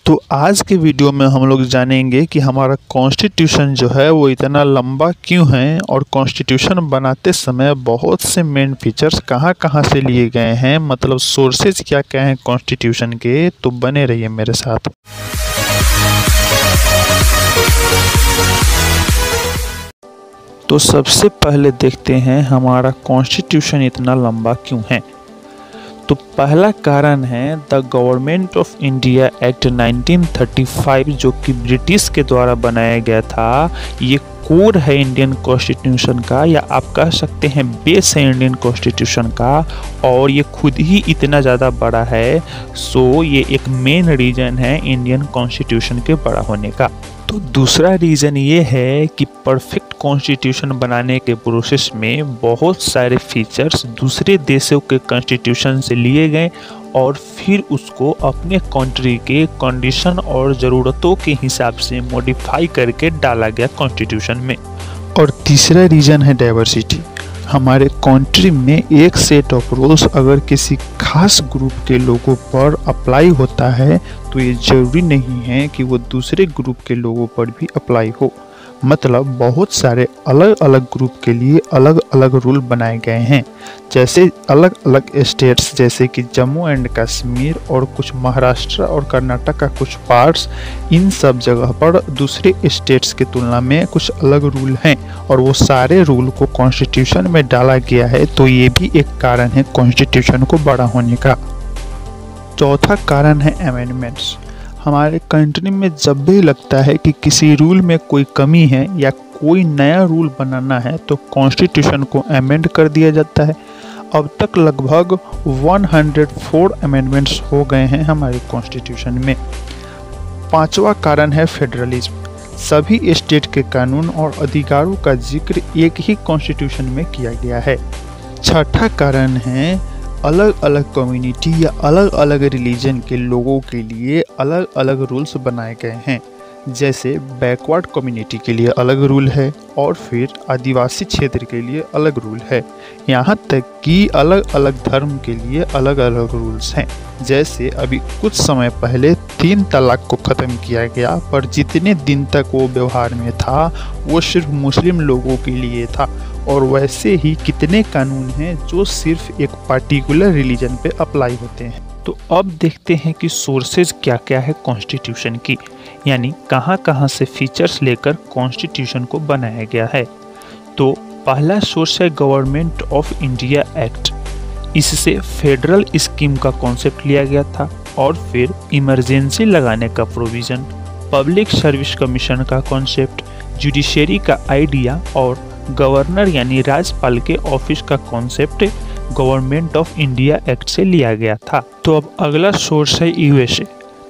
तो आज के वीडियो में हम लोग जानेंगे कि हमारा कॉन्स्टिट्यूशन जो है वो इतना लंबा क्यों है और कॉन्स्टिट्यूशन बनाते समय बहुत से मेन फीचर्स कहाँ कहाँ से लिए गए हैं, मतलब सोर्सेज क्या क्या हैं कॉन्स्टिट्यूशन के। तो बने रहिए मेरे साथ। तो सबसे पहले देखते हैं हमारा कॉन्स्टिट्यूशन इतना लंबा क्यों है। तो पहला कारण है the government of India act 1935 जो कि ब्रिटिश के द्वारा बनाया गया था। ये कोर है इंडियन कॉन्स्टिट्यूशन का, या आप कह सकते हैं बेस है इंडियन कॉन्स्टिट्यूशन का, और ये खुद ही इतना ज़्यादा बड़ा है। सो ये एक मेन रीज़न है इंडियन कॉन्स्टिट्यूशन के बड़ा होने का। तो दूसरा रीज़न ये है कि परफेक्ट कॉन्स्टिट्यूशन बनाने के प्रोसेस में बहुत सारे फीचर्स दूसरे देशों के कॉन्स्टिट्यूशन से लिए गए और फिर उसको अपने कंट्री के कंडीशन और ज़रूरतों के हिसाब से मॉडिफाई करके डाला गया कॉन्स्टिट्यूशन में। और तीसरा रीज़न है डाइवर्सिटी। हमारे कंट्री में एक सेट ऑफ रूल्स अगर किसी खास ग्रुप के लोगों पर अप्लाई होता है तो ये ज़रूरी नहीं है कि वो दूसरे ग्रुप के लोगों पर भी अप्लाई हो। मतलब बहुत सारे अलग अलग ग्रुप के लिए अलग अलग रूल बनाए गए हैं। जैसे अलग अलग स्टेट्स जैसे कि जम्मू एंड कश्मीर और कुछ महाराष्ट्र और कर्नाटक का कुछ पार्ट्स, इन सब जगह पर दूसरे स्टेट्स की तुलना में कुछ अलग रूल हैं और वो सारे रूल को कॉन्स्टिट्यूशन में डाला गया है। तो ये भी एक कारण है कॉन्स्टिट्यूशन को बड़ा होने का। चौथा कारण है अमेंडमेंट्स। हमारे कंट्री में जब भी लगता है कि किसी रूल में कोई कमी है या कोई नया रूल बनाना है तो कॉन्स्टिट्यूशन को अमेंड कर दिया जाता है। अब तक लगभग 104 अमेंडमेंट्स हो गए हैं हमारे कॉन्स्टिट्यूशन में। पांचवा कारण है फेडरलिज्म। सभी स्टेट के कानून और अधिकारों का जिक्र एक ही कॉन्स्टिट्यूशन में किया गया है। छठा कारण है अलग अलग कम्युनिटी या अलग अलग रिलीजन के लोगों के लिए अलग अलग रूल्स बनाए गए हैं। जैसे बैकवर्ड कम्युनिटी के लिए अलग रूल है और फिर आदिवासी क्षेत्र के लिए अलग रूल है। यहाँ तक कि अलग अलग धर्म के लिए अलग अलग रूल्स हैं। जैसे अभी कुछ समय पहले 3 तलाक को ख़त्म किया गया, पर जितने दिन तक वो व्यवहार में था वो सिर्फ मुस्लिम लोगों के लिए था। और वैसे ही कितने कानून हैं जो सिर्फ एक पार्टिकुलर रिलीजन पे अप्लाई होते हैं। तो अब देखते हैं कि सोर्सेज क्या क्या है कॉन्स्टिट्यूशन की, यानी कहाँ कहाँ से फीचर्स लेकर कॉन्स्टिट्यूशन को बनाया गया है। तो पहला सोर्स है गवर्नमेंट ऑफ इंडिया एक्ट। इससे फेडरल स्कीम का कॉन्सेप्ट लिया गया था और फिर इमरजेंसी लगाने का प्रोविज़न, पब्लिक सर्विस कमीशन का कॉन्सेप्ट, जुडिशरी का आइडिया और गवर्नर यानी राज्यपाल के ऑफिस का concept government of India act से लिया गया था। तो अब अगला सोर्स है यूएसए।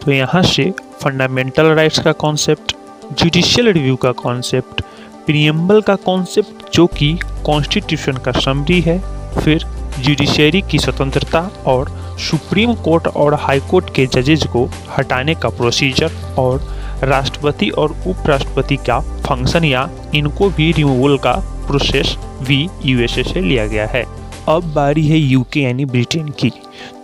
तो यहाँ से फंडामेंटल राइट्स का कॉन्सेप्ट, जुडिशियल रिव्यू का कॉन्सेप्ट, प्रीएम्बल का कॉन्सेप्ट जो कि कॉन्स्टिट्यूशन का समरी है, फिर जुडिशरी की स्वतंत्रता और सुप्रीम कोर्ट और हाई कोर्ट के जजेज को हटाने का प्रोसीजर, और राष्ट्रपति और उपराष्ट्रपति का फंक्शन या इनको भी रिमूवल का प्रोसेस भी यूएसए से लिया गया है। अब बारी है यूके यानी ब्रिटेन की।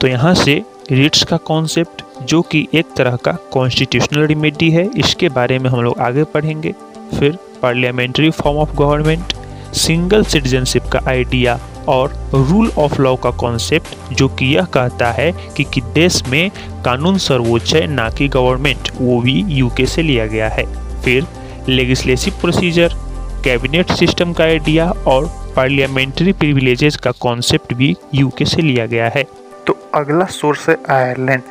तो यहाँ से रिट्स का कॉन्सेप्ट जो कि एक तरह का कॉन्स्टिट्यूशनल रेमेडी है, इसके बारे में हम लोग आगे पढ़ेंगे। फिर parliamentary form of government, single citizenship का आइडिया और रूल ऑफ लॉ का कॉन्सेप्ट जो कि यह कहता है कि देश में कानून सर्वोच्च है ना कि गवर्नमेंट, वो भी यूके से लिया गया है। फिर लेजिस्लेटिव प्रोसीजर, कैबिनेट सिस्टम का आइडिया और पार्लियामेंट्री प्रिविलेजेस का कॉन्सेप्ट भी यूके से लिया गया है। तो अगला सोर्स है आयरलैंड।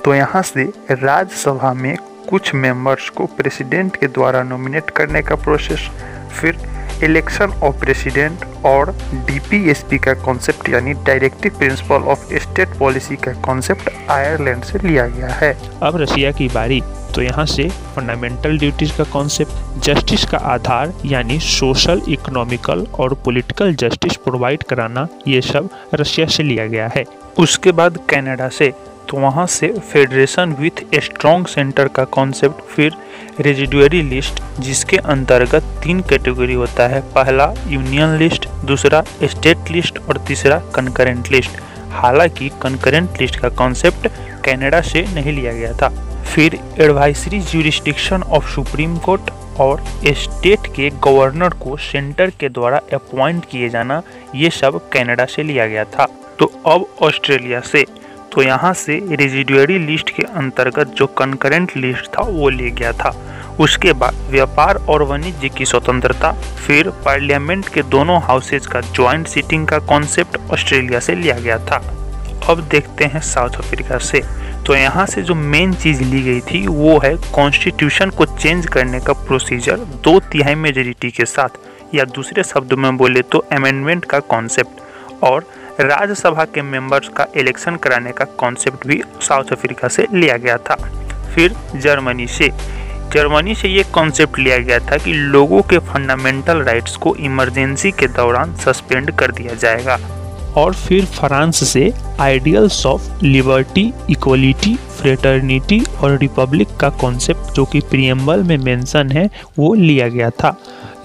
तो यहाँ से राज्यसभा में कुछ मेंबर्स को प्रेसिडेंट के द्वारा नॉमिनेट करने का प्रोसेस, फिर इलेक्शन ऑफ प्रेसिडेंट और डीपीएसपी का कॉन्सेप्ट यानी directive principle of state policy का कॉन्सेप्ट आयरलैंड से लिया गया है। अब रशिया की बारी। तो यहाँ से फंडामेंटल ड्यूटीज का कॉन्सेप्ट, जस्टिस का आधार यानी सोशल, इकोनॉमिकल और पॉलिटिकल जस्टिस प्रोवाइड कराना, ये सब रशिया से लिया गया है। उसके बाद कनाडा से। तो वहाँ से federation with a strong centre का कॉन्सेप्ट, फिर रेजिडुअरी लिस्ट जिसके अंतर्गत 3 कैटेगरी होता है। पहला यूनियन लिस्ट, दूसरा स्टेट लिस्ट और तीसरा कंकरेंट लिस्ट। हालांकि कंकरेंट लिस्ट का कॉन्सेप्ट कनाडा से नहीं लिया गया था। फिर advisory jurisdiction of supreme court और स्टेट के गवर्नर को सेंटर के द्वारा अपॉइंट किए जाना, ये सब कनाडा से लिया गया था। तो अब ऑस्ट्रेलिया से, तो यहाँ से रेजिडुअरी लिस्ट के अंतर्गत जो कंकरेंट लिस्ट था वो ले गया था। उसके बाद व्यापार और वाणिज्य की स्वतंत्रता, फिर पार्लियामेंट के दोनों हाउसेज का ज्वाइंट सीटिंग का कॉन्सेप्ट ऑस्ट्रेलिया से लिया गया था। अब देखते हैं साउथ अफ्रीका से। तो यहाँ से जो मेन चीज़ ली गई थी वो है कॉन्स्टिट्यूशन को चेंज करने का प्रोसीजर 2/3 मेजोरिटी के साथ, या दूसरे शब्दों में बोले तो अमेंडमेंट का कॉन्सेप्ट, और राज्यसभा के मेंबर्स का इलेक्शन कराने का कॉन्सेप्ट भी साउथ अफ्रीका से लिया गया था। फिर जर्मनी से ये कॉन्सेप्ट लिया गया था कि लोगों के फंडामेंटल राइट्स को इमरजेंसी के दौरान सस्पेंड कर दिया जाएगा। और फिर फ्रांस से ideals of liberty, equality, fraternity और रिपब्लिक का कॉन्सेप्ट जो कि प्रीएम्बल में मेंशन है वो लिया गया था।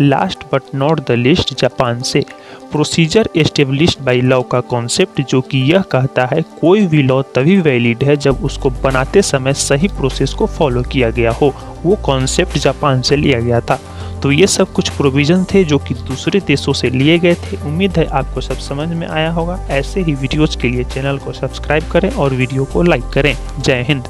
Last but not the list Japan से प्रोसीजर एस्टेब्लिश्ड बाय लॉ का कॉन्सेप्ट, जो कि यह कहता है कोई भी लॉ तभी वैलिड है जब उसको बनाते समय सही प्रोसेस को फॉलो किया गया हो, वो कॉन्सेप्ट जापान से लिया गया था। तो ये सब कुछ प्रोविज़न थे जो कि दूसरे देशों से लिए गए थे। उम्मीद है आपको सब समझ में आया होगा। ऐसे ही वीडियोज़ के लिए चैनल को सब्सक्राइब करें और वीडियो को लाइक करें। जय हिंद।